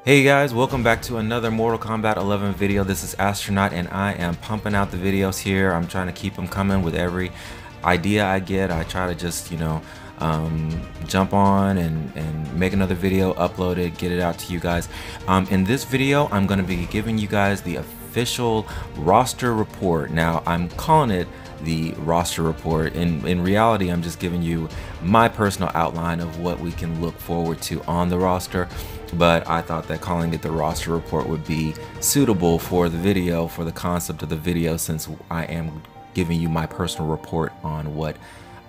Hey guys, welcome back to another Mortal Kombat 11 video. This is Astronaut and I am pumping out the videos here. I'm trying to keep them coming with every idea I get. I try to just, jump on and make another video, upload it, get it out to you guys. In this video, I'm going to be giving you guys the official roster report. Now, I'm calling it the roster report. In reality, I'm just giving you my personal outline of what we can look forward to on the roster, but I thought that calling it the roster report would be suitable for the video, for the concept of the video, since I am giving you my personal report on what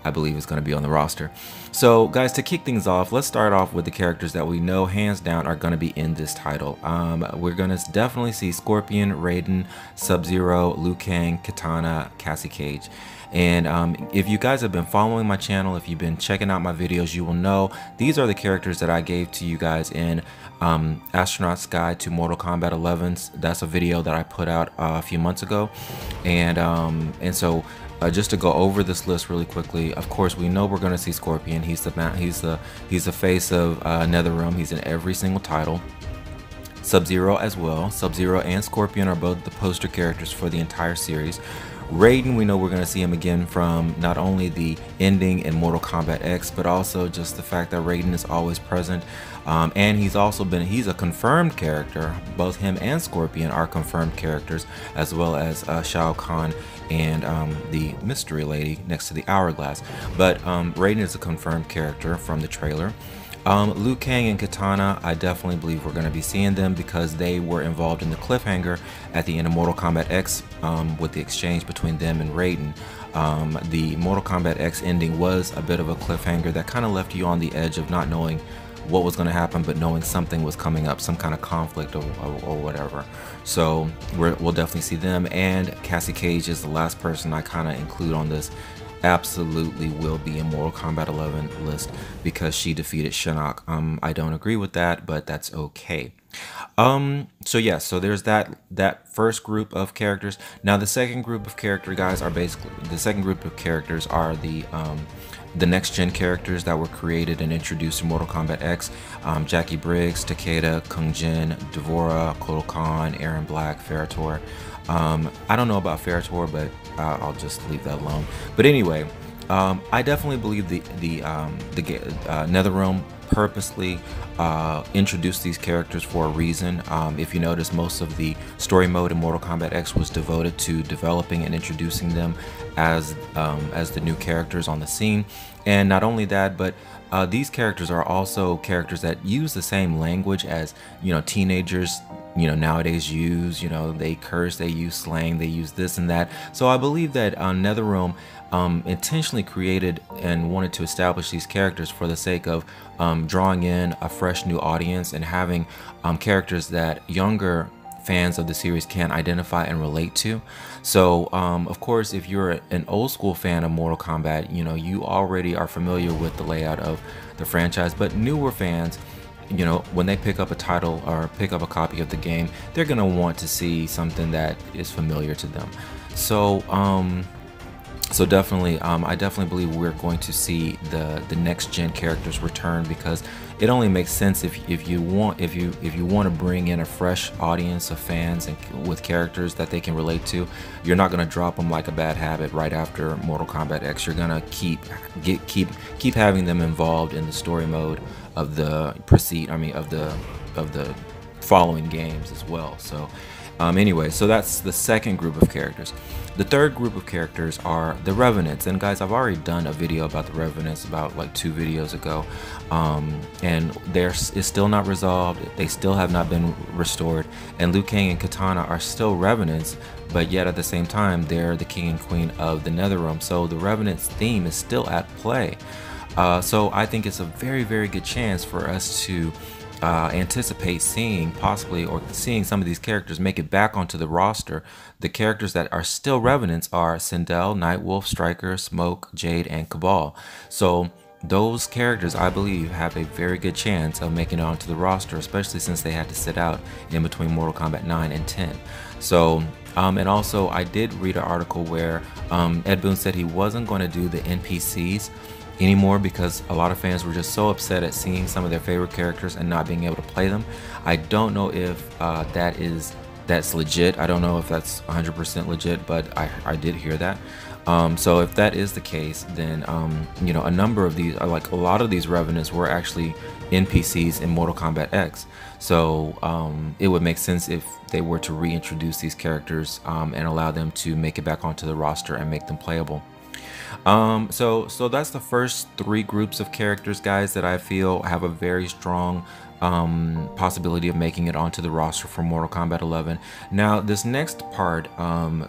I believe is going to be on the roster. So guys, to kick things off, let's start off with the characters that we know hands down are going to be in this title. We're going to definitely see Scorpion, Raiden, Sub-Zero, Liu Kang, Kitana, Cassie Cage. And if you guys have been following my channel, if you've been checking out my videos, you will know these are the characters that I gave to you guys in Astronaut's Guide to Mortal Kombat 11's. That's a video that I put out a few months ago. And so just to go over this list really quickly, of course we know we're going to see Scorpion. He's the face of NetherRealm. He's in every single title. Sub-Zero as well. Sub-Zero and Scorpion are both the poster characters for the entire series. Raiden, we know we're going to see him again from not only the ending in Mortal Kombat X, but also just the fact that Raiden is always present. And he's a confirmed character. Both him and Scorpion are confirmed characters, as well as Shao Kahn and the mystery lady next to the hourglass. But Raiden is a confirmed character from the trailer. Liu Kang and Kitana, I definitely believe we're going to be seeing them because they were involved in the cliffhanger at the end of Mortal Kombat X with the exchange between them and Raiden. The Mortal Kombat X ending was a bit of a cliffhanger that kind of left you on the edge of not knowing what was going to happen, but knowing something was coming up, some kind of conflict or whatever. So we'll definitely see them. And Cassie Cage is the last person I kind of include on this. Absolutely will be in Mortal Kombat 11 list because she defeated Shinnok. I don't agree with that, but that's okay. So yeah, so there's that first group of characters. Now the second group of character guys are basically the next gen characters that were created and introduced in Mortal Kombat X. Jackie Briggs, Takeda, Kung Jin, Devora, Kotal Khan, Aaron Black, Ferrator. I don't know about Ferrator, but I'll just leave that alone. But anyway, I definitely believe the NetherRealm purposely introduced these characters for a reason. If you notice, most of the story mode in Mortal Kombat X was devoted to developing and introducing them as the new characters on the scene. And not only that, but these characters are also characters that use the same language as teenagers nowadays use. They curse, they use slang, they use this and that. So I believe that NetherRealm intentionally created and wanted to establish these characters for the sake of drawing in a fresh new audience and having characters that younger fans of the series can identify and relate to. So of course, if you're an old school fan of Mortal Kombat, you already are familiar with the layout of the franchise, but newer fans, when they pick up a title or pick up a copy of the game, they're gonna want to see something that is familiar to them. So so definitely, I definitely believe we're going to see the next gen characters return, because it only makes sense if you want to bring in a fresh audience of fans and with characters that they can relate to. You're not going to drop them like a bad habit right after Mortal Kombat X. You're going to keep having them involved in the story mode of the of the following games as well. So anyway, so that's the second group of characters. The third group of characters are the Revenants. And guys, I've already done a video about the Revenants about like 2 videos ago, and it's still not resolved. They still have not been restored, and Liu Kang and Kitana are still Revenants, but yet at the same time they're the king and queen of the NetherRealm. So the Revenants theme is still at play. So I think it's a very, very good chance for us to anticipate seeing some of these characters make it back onto the roster. The characters that are still Revenants are Sindel, Nightwolf, Striker, Smoke, Jade, and Cabal. So those characters, I believe, have a very good chance of making it onto the roster, especially since they had to sit out in between Mortal Kombat 9 and 10. So and also I did read an article where Ed Boon said he wasn't going to do the NPCs anymore because a lot of fans were just so upset at seeing some of their favorite characters and not being able to play them. I don't know if that's legit. I don't know if that's 100% legit, but I did hear that. So if that is the case, then you know, a number of these, like a lot of these Revenants were actually NPCs in Mortal Kombat X. So it would make sense if they were to reintroduce these characters and allow them to make it back onto the roster and make them playable. So that's the first 3 groups of characters, guys, that I feel have a very strong possibility of making it onto the roster for Mortal Kombat 11. Now, this next part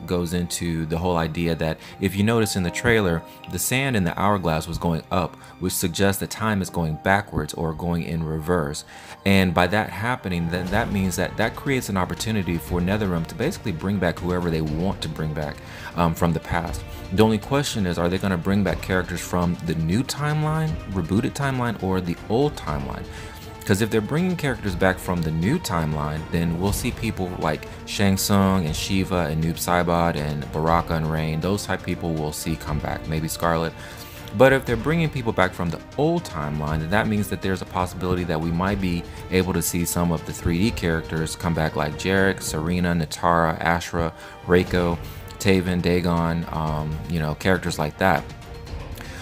goes into the whole idea that if you notice in the trailer, the sand in the hourglass was going up, which suggests that time is going backwards or going in reverse. And by that happening, then that means that that creates an opportunity for NetherRealm to basically bring back whoever they want to bring back from the past. The only question is, are they going to bring back characters from the new timeline, rebooted timeline, or the old timeline? Because if they're bringing characters back from the new timeline, then we'll see people like Shang Tsung and Shiva and Noob Saibot and Baraka and Rain. Those type people we'll see come back, maybe Scarlet. But if they're bringing people back from the old timeline, then that means that there's a possibility that we might be able to see some of the 3D characters come back, like Jarek, Serena, Natara, Ashra, Reiko, Taven, Dagon, you know, characters like that.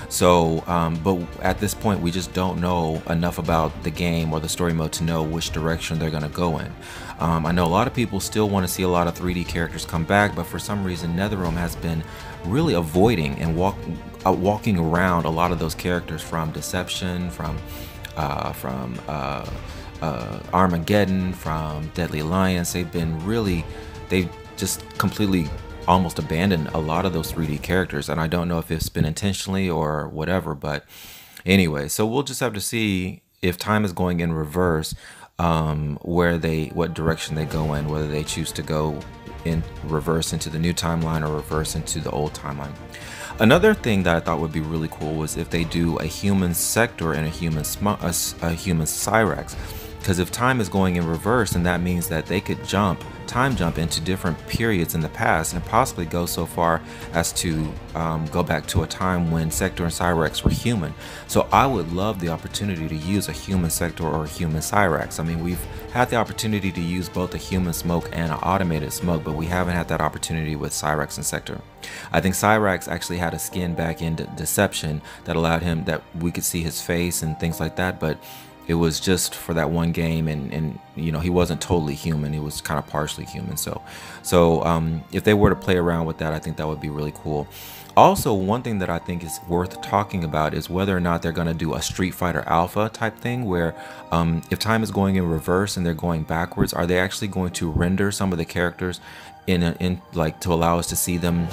So, but at this point, we just don't know enough about the game or the story mode to know which direction they're going to go in. I know a lot of people still want to see a lot of 3D characters come back, but for some reason, NetherRealm has been really avoiding and walking around a lot of those characters from Deception, from Armageddon, from Deadly Alliance. They've just completely almost abandoned a lot of those 3D characters, and I don't know if it's been intentionally or whatever, but anyway, so we'll just have to see if time is going in reverse, what direction they go in, whether they choose to go in reverse into the new timeline or reverse into the old timeline. Another thing that I thought would be really cool was if they do a human Sector and a human Cyrax. Because if time is going in reverse, then that means that they could time jump into different periods in the past and possibly go so far as to go back to a time when Sector and Cyrax were human. So I would love the opportunity to use a human Sector or a human Cyrax. I mean, we've had the opportunity to use both a human Smoke and an automated Smoke, but we haven't had that opportunity with Cyrax and Sector. I think Cyrax actually had a skin back in Deception that allowed him, that we could see his face and things like that, but it was just for that one game, and you know, he wasn't totally human. He was kind of partially human. So if they were to play around with that, I think that would be really cool. Also, one thing that I think is worth talking about is whether or not they're going to do a Street Fighter Alpha type thing, where if time is going in reverse and they're going backwards, are they actually going to render some of the characters in like to allow us to see them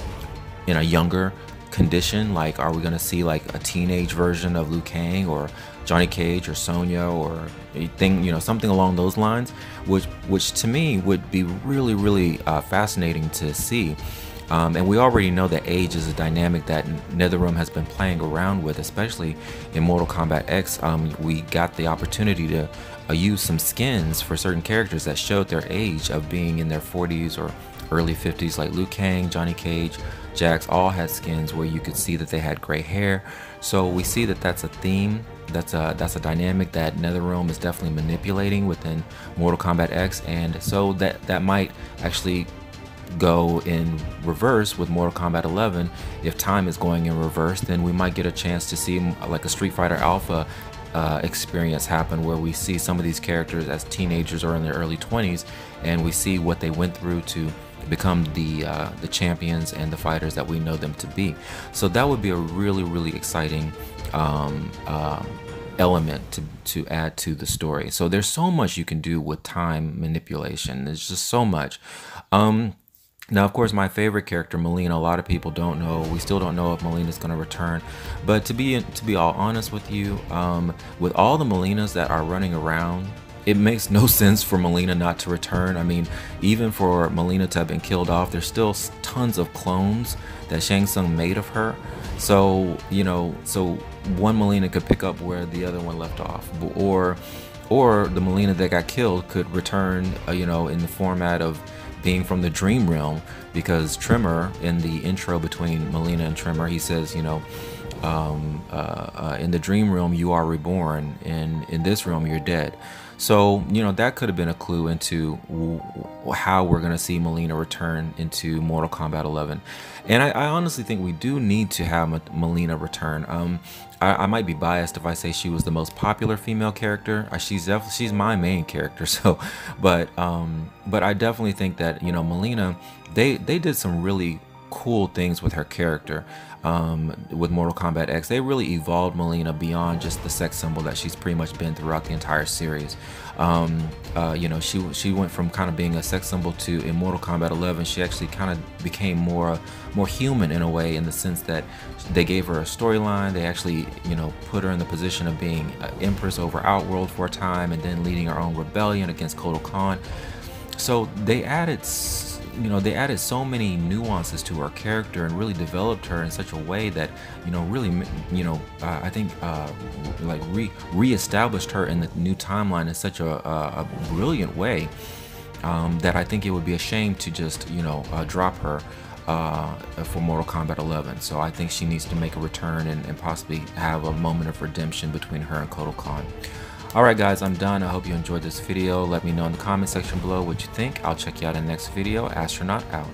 in a younger condition? Like, are we going to see like a teenage version of Liu Kang or Johnny Cage or Sonya or anything, you know, something along those lines, which to me would be really fascinating to see. And we already know that age is a dynamic that NetherRealm has been playing around with, especially in Mortal Kombat X. We got the opportunity to use some skins for certain characters that showed their age of being in their 40s or early 50s, like Liu Kang, Johnny Cage, Jax, all had skins where you could see that they had gray hair. So we see that that's a theme, that's a dynamic that NetherRealm is definitely manipulating within Mortal Kombat X, and so that might actually go in reverse with Mortal Kombat 11. If time is going in reverse, then we might get a chance to see like a Street Fighter Alpha experience happen, where we see some of these characters as teenagers or in their early 20s, and we see what they went through to become the champions and the fighters that we know them to be. So that would be a really exciting element to add to the story. So there's so much you can do with time manipulation. There's just so much. Now, of course, my favorite character, Mileena, a lot of people don't know. We still don't know if Mileena's going to return. But to be all honest with you, with all the Mileenas that are running around, it makes no sense for Mileena not to return. I mean, even for Mileena to have been killed off, there's still tons of clones that Shang Tsung made of her. So, you know, so one Mileena could pick up where the other one left off. Or the Mileena that got killed could return, you know, in the format of being from the Dream Realm, because Tremor, in the intro between Mileena and Tremor, he says, you know, in the dream realm you are reborn, and in this realm you're dead. So, you know, that could have been a clue into how we're going to see Mileena return into Mortal Kombat 11. And I honestly think we do need to have Mileena return. I might be biased if I say she was the most popular female character. She's my main character. So, but I definitely think that, you know, Mileena, they did some really cool things with her character. With Mortal Kombat X, they really evolved Mileena beyond just the sex symbol that she's pretty much been throughout the entire series. You know, she went from kind of being a sex symbol to, in Mortal Kombat 11, she actually kind of became more human in a way, in the sense that they gave her a storyline. They actually, you know, put her in the position of being Empress over Outworld for a time, and then leading her own rebellion against Kotal Khan. So they added so many nuances to her character and really developed her in such a way that, you know, really, you know, I think like re-established her in the new timeline in such a brilliant way, that I think it would be a shame to just, you know, drop her for Mortal Kombat 11. So I think she needs to make a return and possibly have a moment of redemption between her and Kotal Khan. Alright guys, I'm done. I hope you enjoyed this video. Let me know in the comment section below what you think. I'll check you out in the next video. Astronaut out.